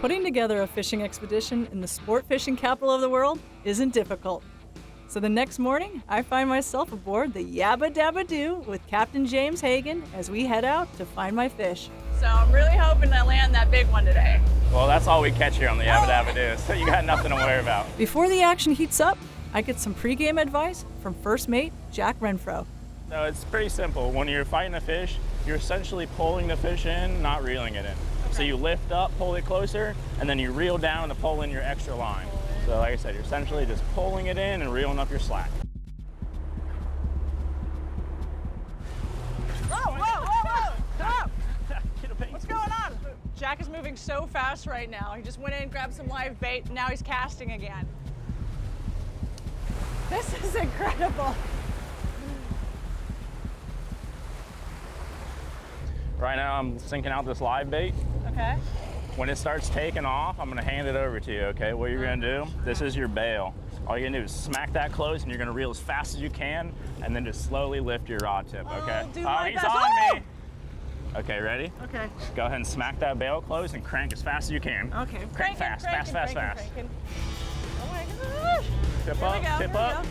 Putting together a fishing expedition in the sport fishing capital of the world isn't difficult. So the next morning, I find myself aboard the Yabba Dabba Doo with Captain James Hagan as we head out to find my fish. So I'm really hoping to land that big one today. Well, that's all we catch here on the Yabba Dabba Doo, so you got nothing to worry about. Before the action heats up, I get some pregame advice from first mate Jack Renfro. So it's pretty simple. When you're fighting a fish, you're essentially pulling the fish in, not reeling it in. So you lift up, pull it closer, and then you reel down to pull in your extra line. So like I said, you're essentially just pulling it in and reeling up your slack. Whoa! Stop! What's going on? Jack is moving so fast right now. He just went in, grabbed some live bait, and now he's casting again. This is incredible. Right now I'm sinking out this live bait. Okay. When it starts taking off, I'm gonna hand it over to you, okay? What you're gonna do, this is your bail. All you're gonna do is smack that close and you're gonna reel as fast as you can and then just slowly lift your rod tip, okay? Do Oh, my he's best. on me. Okay, ready? Okay. Go ahead and smack that bail close and crank as fast as you can. Okay. Crank fast. Cranking. Oh my gosh. Tip Here up, we go, tip here we up. go.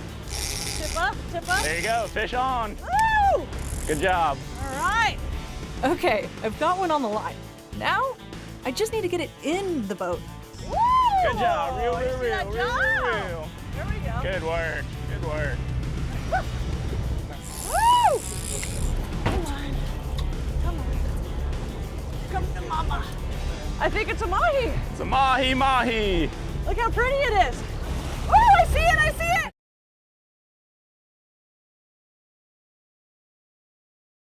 Tip up. There you go, fish on. Woo! Good job. All right. Okay, I've got one on the line. Now, I just need to get it in the boat. Woo! Good job, reel. Here we go. Good work. Woo! Come on. Come to mama. I think it's a mahi. It's a mahi. Look how pretty it is. Oh, I see it.